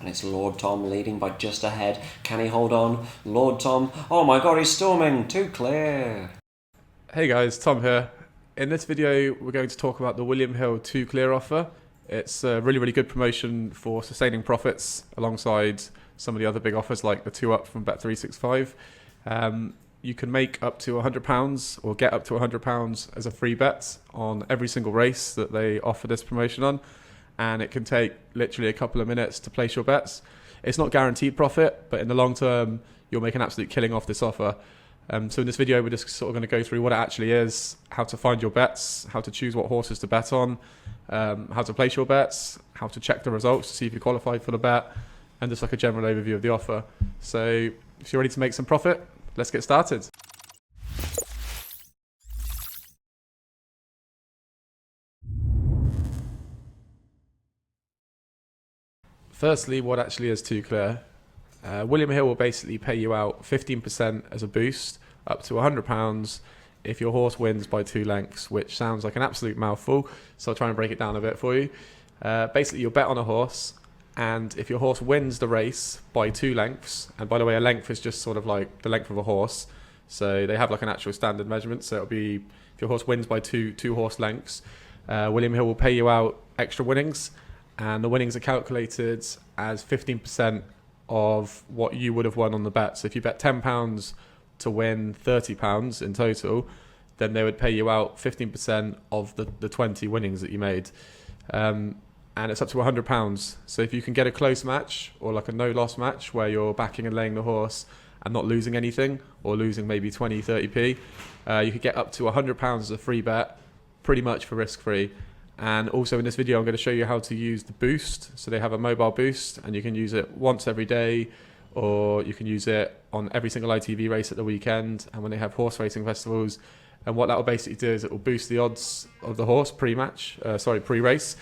and it's Lord Tom leading by just a head. Can he hold on? Lord Tom, oh my god, he's storming, too clear. Hey guys, Tom here. In this video, we're going to talk about the William Hill 2 Clear offer. It's a really good promotion for sustaining profits alongside some of the other big offers like the 2 Up from Bet365. You can make up to £100 or get up to £100 as a free bet on every single race that they offer this promotion on, and it can take literally a couple of minutes to place your bets. It's not guaranteed profit, but in the long term, you'll make an absolute killing off this offer. So in this video, we're just sort of going to go through what it actually is, how to find your bets, how to choose what horses to bet on, how to place your bets, how to check the results to see if you qualify for the bet, and just like a general overview of the offer. So if you're ready to make some profit, let's get started. Firstly, what actually is 2 Clear? William Hill will basically pay you out 15% as a boost, up to £100 if your horse wins by 2 lengths, which sounds like an absolute mouthful, so I'll try and break it down a bit for you. Basically, you'll bet on a horse, and if your horse wins the race by 2 lengths, and by the way, a length is just sort of like the length of a horse, so they have like an actual standard measurement, so it'll be, if your horse wins by two horse lengths, William Hill will pay you out extra winnings, and the winnings are calculated as 15% of what you would have won on the bet. So if you bet £10 to win £30 in total, then they would pay you out 15% of the 20 winnings that you made. And it's up to £100. So if you can get a close match or like a no-loss match where you're backing and laying the horse and not losing anything, or losing maybe 20, 30p, you could get up to £100 as a free bet, pretty much for risk-free. And also in this video, I'm going to show you how to use the boost. So they have a mobile boost, and you can use it once every day, or you can use it on every single ITV race at the weekend and when they have horse racing festivals. And what that will basically do is it will boost the odds of the horse pre-race.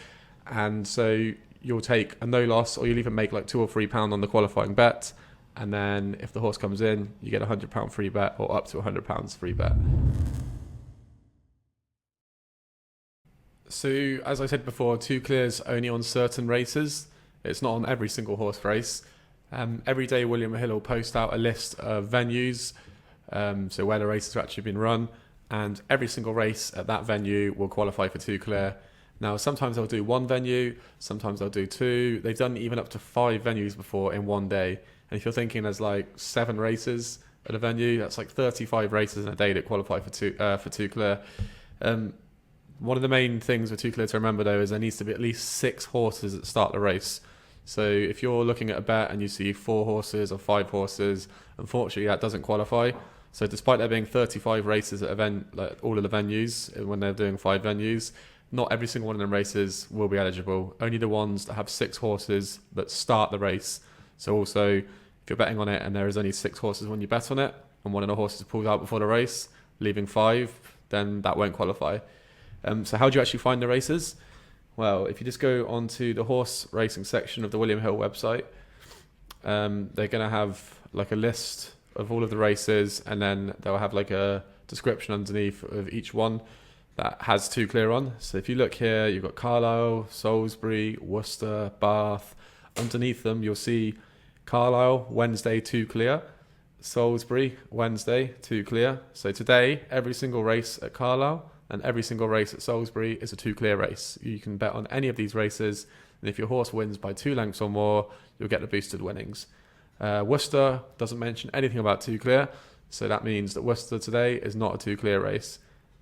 And so you'll take a no loss, or you'll even make like £2 or £3 on the qualifying bet. And then if the horse comes in, you get a £100 free bet, or up to £100 free bet. So, as I said before, 2 Clear's only on certain races. It's not on every single horse race. Every day, William Hill will post out a list of venues, so where the races have actually been run, and every single race at that venue will qualify for 2 Clear. Now, sometimes they'll do 1 venue, sometimes they'll do 2. They've done even up to 5 venues before in one day. And if you're thinking there's like 7 races at a venue, that's like 35 races in a day that qualify for 2 Clear. One of the main things with 2 Clear to remember though is there needs to be at least 6 horses that start the race. So if you're looking at a bet and you see 4 horses or 5 horses, unfortunately that doesn't qualify. So despite there being 35 races at like all of the venues, when they're doing 5 venues, not every single one of them races will be eligible. Only the ones that have 6 horses that start the race. So also, if you're betting on it and there is only 6 horses when you bet on it, and one of the horses pulls out before the race, leaving 5, then that won't qualify. So how do you actually find the races? Well, if you just go onto the horse racing section of the William Hill website, they're going to have like a list of all of the races, and then they'll have like a description underneath of each one that has 2 Clear on. So if you look here, you've got Carlisle, Salisbury, Worcester, Bath. Underneath them, you'll see Carlisle, Wednesday, 2 Clear. Salisbury, Wednesday, 2 Clear. So today, every single race at Carlisle and every single race at Salisbury is a 2 Clear race. You can bet on any of these races, and if your horse wins by 2 lengths or more, you'll get the boosted winnings. Worcester doesn't mention anything about 2 Clear, so that means that Worcester today is not a 2 Clear race.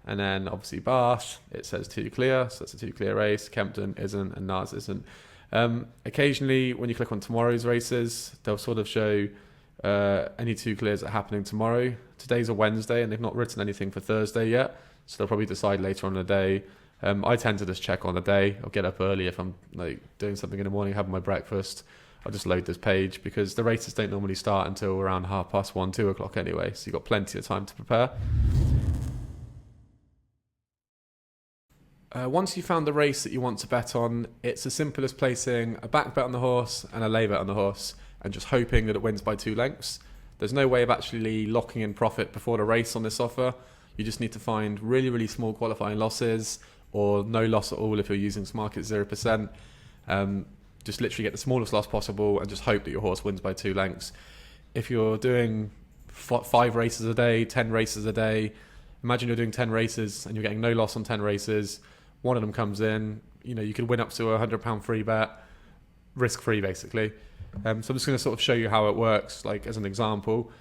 And then obviously Bath, it says 2 Clear, so it's a 2 Clear race. Kempton isn't, and Nars isn't. Occasionally, when you click on tomorrow's races, they'll sort of show any 2 Clears that are happening tomorrow. Today's a Wednesday, and they've not written anything for Thursday yet, so they'll probably decide later on in the day. I tend to just check on the day. I'll get up early if I'm like doing something in the morning, having my breakfast. I'll just load this page because the races don't normally start until around 1:30, 2 o'clock anyway, so you've got plenty of time to prepare. Once you've found the race that you want to bet on, it's as simple as placing a back bet on the horse and a lay bet on the horse and just hoping that it wins by 2 lengths. There's no way of actually locking in profit before the race on this offer. You just need to find really small qualifying losses, or no loss at all if you're using Smarket 0%. just literally get the smallest loss possible and just hope that your horse wins by 2 lengths. If you're doing 5 races a day, 10 races a day, imagine you're doing 10 races and you're getting no loss on 10 races. One of them comes in, you could win up to £100 free bet, risk-free basically. So I'm just going to sort of show you how it works, like as an example.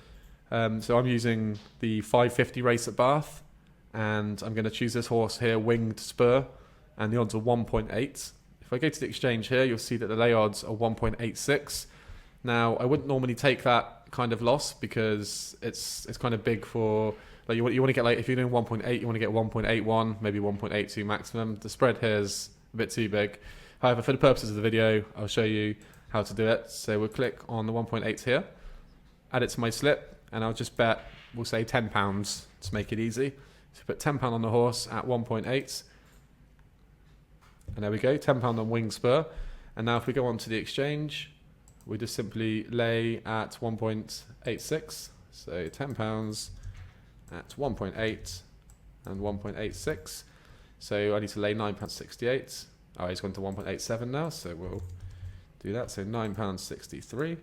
So I'm using the 550 race at Bath, and I'm going to choose this horse here, Winged Spur, and the odds are 1.8. If I go to the exchange here, you'll see that the lay odds are 1.86. Now, I wouldn't normally take that kind of loss because it's kind of big for, like, you want to get, like, if you're doing 1.8, you want to get 1.81, maybe 1.82 maximum. The spread here is a bit too big. However, for the purposes of the video, I'll show you how to do it. So we'll click on the 1.8 here, add it to my slip, and I'll just bet, we'll say £10 to make it easy. So put £10 on the horse at 1.8. And there we go, £10 on Winged Spur. And now if we go on to the exchange, we just simply lay at 1.86. So £10 at 1.8 and 1.86. So I need to lay £9.68. Oh, he's gone to 1.87 now, so we'll do that. So £9.63.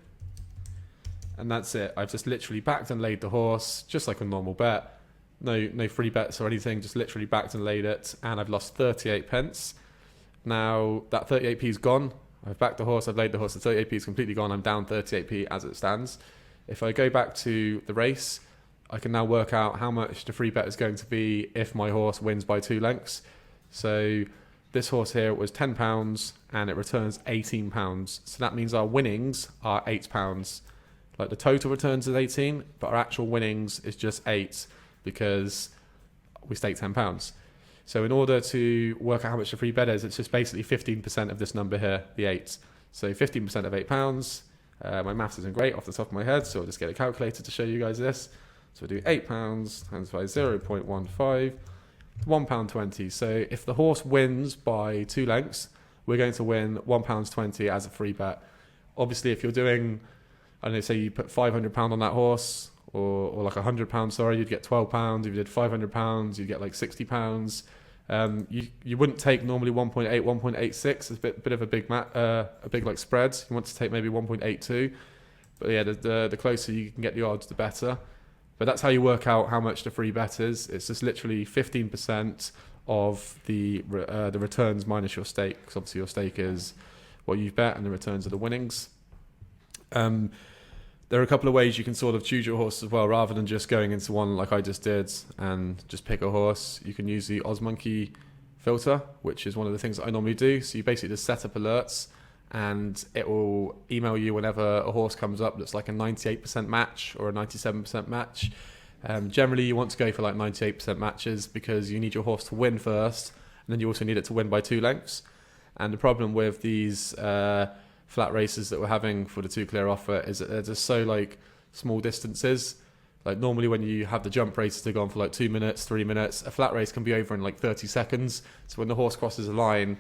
And that's it. I've just literally backed and laid the horse, just like a normal bet. No free bets or anything, just literally backed and laid it. And I've lost 38 pence. Now, that 38p is gone. I've backed the horse, I've laid the horse, the 38p is completely gone. I'm down 38p as it stands. If I go back to the race, I can now work out how much the free bet is going to be if my horse wins by 2 lengths. So this horse here was £10 and it returns £18. So that means our winnings are £8. Like, the total returns is 18, but our actual winnings is just 8 because we staked £10. So in order to work out how much the free bet is, it's just basically 15% of this number here, the 8. So 15% of £8. My maths isn't great off the top of my head, so I'll just get a calculator to show you guys this. So we'll do £8 times by 0.15, £1.20. So if the horse wins by 2 lengths, we're going to win £1.20 as a free bet. Obviously, if you're doing, I don't know, say you put £500 on that horse, or like £100, sorry, you'd get £12. If you did £500, you'd get like £60. You wouldn't take normally 1.8, 1.86. It's a bit of a big like spread. You want to take maybe 1.82. But yeah, the closer you can get the odds, the better. But that's how you work out how much the free bet is. It's just literally 15% of the returns minus your stake. Because obviously your stake is what you've bet, and the returns are the winnings. There are a couple of ways you can sort of choose your horse as well, rather than just going into one like I just did and just pick a horse. You can use the OddsMonkey filter, which is one of the things that I normally do. So you basically just set up alerts, and it will email you whenever a horse comes up that's like a 98% match or a 97% match. Generally, you want to go for like 98% matches because you need your horse to win first, and then you also need it to win by 2 lengths. And the problem with these flat races that we're having for the 2 clear offer is that they're just so like small distances. Like normally when you have the jump races to go on for like 2 minutes, 3 minutes, a flat race can be over in like 30 seconds. So when the horse crosses a line,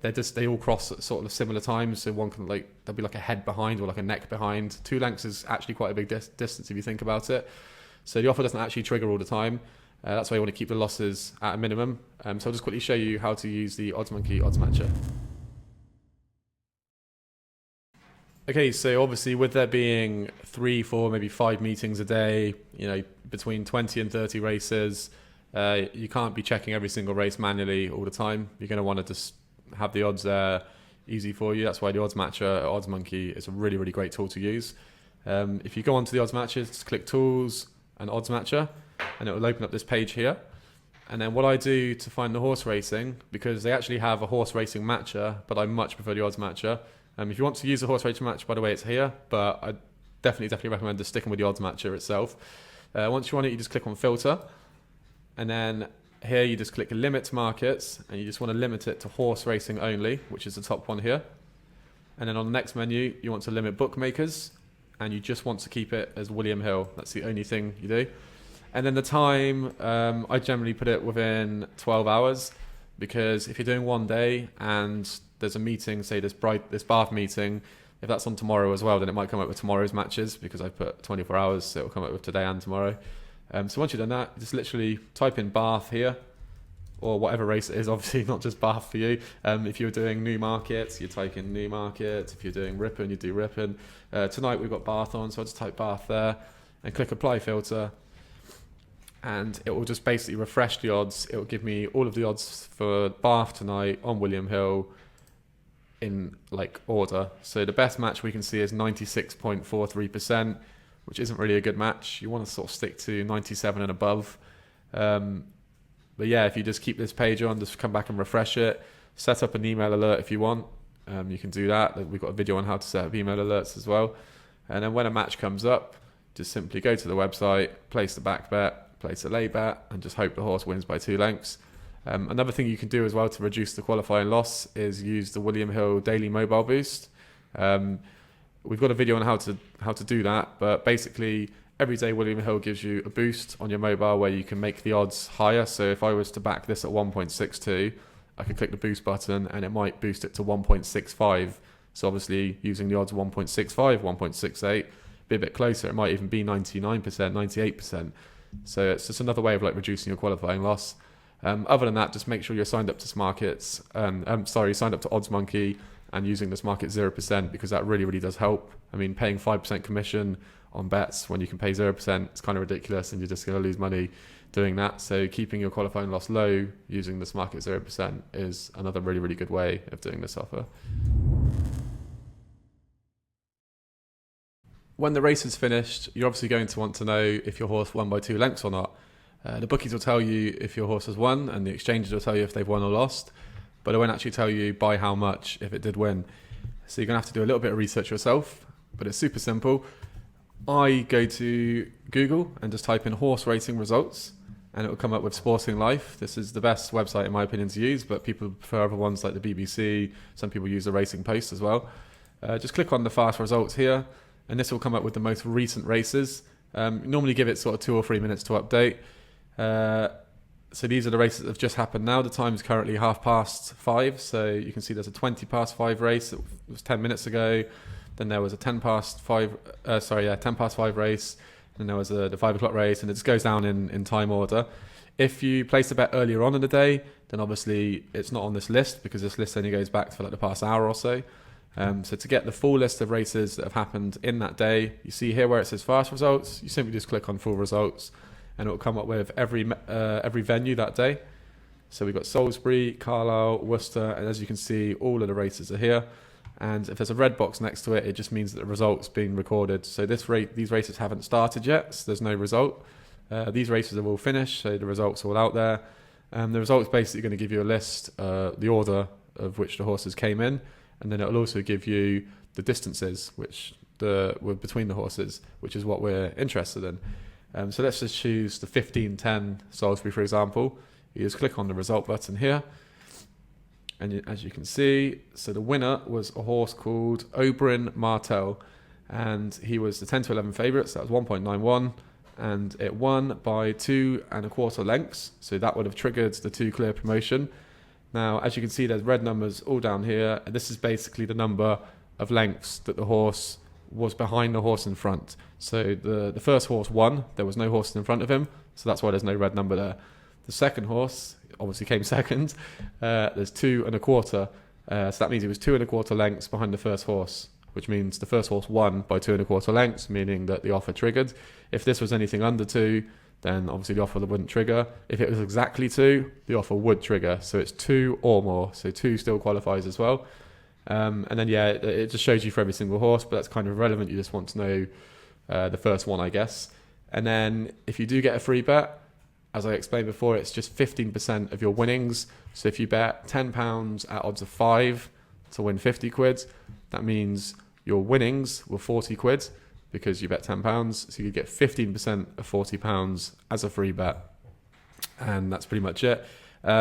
they all cross at sort of similar times. So one can there'll be like a head behind or like a neck behind. 2 lengths is actually quite a big distance if you think about it. So the offer doesn't actually trigger all the time. That's why you want to keep the losses at a minimum. So I'll just quickly show you how to use the OddsMonkey OddsMatcher. Okay, so obviously with there being 3, 4, maybe 5 meetings a day, between 20 and 30 races, you can't be checking every single race manually all the time. You're going to want to just have the odds there easy for you. That's why the OddsMatcher, OddsMonkey, is a really, really great tool to use. If you go onto the OddsMatcher, just click Tools and OddsMatcher, and it will open up this page here. And then what I do to find the horse racing, because they actually have a horse racing matcher, but I much prefer the OddsMatcher. If you want to use a horse racing match, by the way, it's here, but I definitely recommend just sticking with the OddsMatcher itself. Once you're on it, you just click on Filter, and then here you just click Limit Markets, and you just want to limit it to horse racing only, which is the top one here. And then on the next menu, you want to limit bookmakers, and you just want to keep it as William Hill. That's the only thing you do. And then the time, I generally put it within 12 hours, because if you're doing one day and there's a meeting, say this Bath meeting, if that's on tomorrow as well, then it might come up with tomorrow's matches, because I've put 24 hours, so it'll come up with today and tomorrow. So once you've done that, just literally type in Bath here, or whatever race it is, obviously not just Bath for you. If you're doing Newmarket, you type in Newmarket. If you're doing Ripon, you do Ripon. Tonight we've got Bath on, so I'll just type Bath there and click apply filter. And it will just basically refresh the odds. It will give me all of the odds for Bath tonight on William Hill in like order. So the best match we can see is 96.43%, which isn't really a good match. You want to sort of stick to 97 and above. But yeah, if you just keep this page on, just come back and refresh it, set up an email alert if you want. You can do that. We've got a video on how to set up email alerts as well. And then when a match comes up, just simply go to the website, place the back bet, place a lay bet, and just hope the horse wins by 2 lengths. Another thing you can do as well to reduce the qualifying loss is use the William Hill Daily Mobile Boost. We've got a video on how to do that, but basically every day William Hill gives you a boost on your mobile where you can make the odds higher. So if I was to back this at 1.62, I could click the boost button and it might boost it to 1.65. So obviously using the odds 1.65, 1.68, be a bit closer. It might even be 99%, 98%. So it's just another way of like reducing your qualifying loss. Other than that, just make sure you're signed up to Smarkets. Signed up to OddsMonkey and using this market 0%, because that really, really does help. I mean, paying 5% commission on bets when you can pay 0%, it's kind of ridiculous, and you're just going to lose money doing that. So keeping your qualifying loss low using this market 0% is another really, really good way of doing this offer. When the race is finished, you're obviously going to want to know if your horse won by 2 lengths or not. The bookies will tell you if your horse has won, and the exchanges will tell you if they've won or lost, but it won't actually tell you by how much if it did win. So you're going to have to do a little bit of research yourself, but it's super simple. I go to Google and just type in horse racing results, and it will come up with Sporting Life. This is the best website in my opinion to use, but people prefer other ones like the BBC. Some people use the Racing Post as well. Just click on the fast results here, and this will come up with the most recent races. Normally give it sort of 2 or 3 minutes to update. So these are the races that have just happened now. The time is currently 5:30, so you can see there's a 5:20 race. It was 10 minutes ago. Then there was a 10:05 race. Then there was the 5 o'clock race, and it just goes down in time order. If you place a bet earlier on in the day, then obviously it's not on this list, because this list only goes back for like the past hour or so. So to get the full list of races that have happened in that day, you see here where it says fast results, you simply just click on full results, and it will come up with every venue that day. So we've got Salisbury, Carlisle, Worcester, and as you can see, all of the races are here. And if there's a red box next to it, it just means that the result's being recorded. So these races haven't started yet, so there's no result. These races are all finished, so the results are all out there. The result's basically going to give you a list, the order of which the horses came in, and then it'll also give you the distances which were between the horses, which is what we're interested in. So let's just choose the 15:10 Salisbury, for example. You just click on the result button here. And as you can see, so the winner was a horse called Oberyn Martel. And he was the 10 to 11 favourite, so that was 1.91. And it won by 2 1/4 lengths. So that would have triggered the 2 clear promotion. Now, as you can see, there's red numbers all down here. And this is basically the number of lengths that the horse was behind the horse in front. So the first horse won. There was no horse in front of him. So that's why there's no red number there. The second horse obviously came second. There's 2 1/4. So that means he was 2 1/4 lengths behind the first horse, which means the first horse won by 2 1/4 lengths, meaning that the offer triggered. If this was anything under 2, then obviously the offer wouldn't trigger. If it was exactly 2, the offer would trigger. So it's 2 or more. So 2 still qualifies as well. And then, yeah, it just shows you for every single horse, but that's kind of irrelevant. You just want to know the first one, I guess. And then if you do get a free bet, as I explained before, it's just 15% of your winnings. So if you bet £10 at odds of 5 to win 50 quid, that means your winnings were 40 quid because you bet £10. So you get 15% of £40 as a free bet. And that's pretty much it.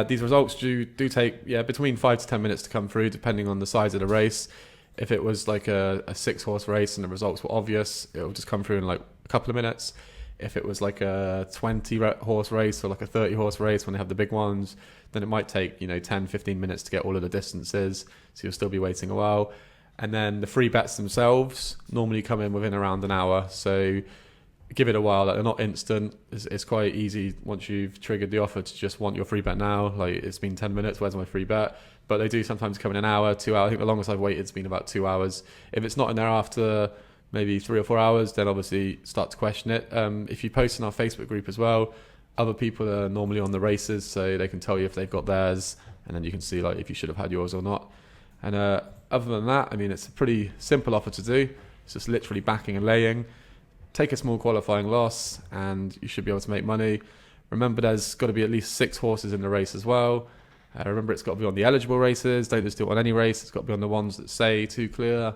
These results do take between 5 to 10 minutes to come through, depending on the size of the race. If it was like a 6-horse race and the results were obvious, it'll just come through in like a couple of minutes. If it was like a 20-horse race or like a 30-horse race when they have the big ones, then it might take 10, 15 minutes to get all of the distances, so you'll still be waiting a while. And then the free bets themselves normally come in within around an hour. So give it a while. Like, they're not instant. It's quite easy once you've triggered the offer to just want your free bet now. Like, it's been 10 minutes, where's my free bet? But they do sometimes come in an hour, 2 hours. I think the longest I've waited has been about 2 hours. If it's not in there after maybe 3 or 4 hours, then obviously start to question it. If you post in our Facebook group as well, other people are normally on the races, so they can tell you if they've got theirs, and then you can see like if you should have had yours or not. And other than that, I mean, it's a pretty simple offer to do. It's just literally backing and laying. Take a small qualifying loss and you should be able to make money. Remember, there's got to be at least 6 horses in the race as well. Remember, it's got to be on the eligible races. Don't just do it on any race. It's got to be on the ones that say 2 clear.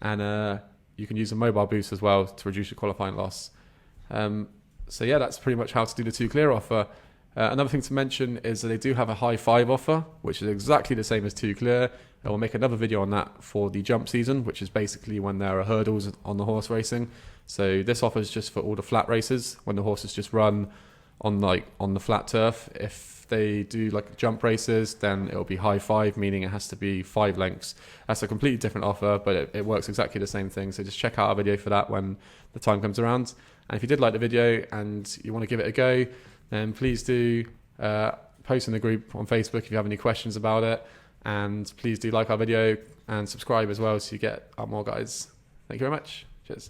And you can use a mobile boost as well to reduce your qualifying loss. So yeah, that's pretty much how to do the 2 clear offer. Another thing to mention is that they do have a high 5 offer, which is exactly the same as 2 clear. I will make another video on that for the jump season, which is basically when there are hurdles on the horse racing. So this offer is just for all the flat races, when the horses just run on the flat turf. If they do like jump races, then it'll be high 5, meaning it has to be 5 lengths. That's a completely different offer, but it works exactly the same thing. So just check out our video for that when the time comes around. And if you did like the video and you want to give it a go, then please do post in the group on Facebook if you have any questions about it. And please do like our video and subscribe as well so you get more guides. Thank you very much. Cheers.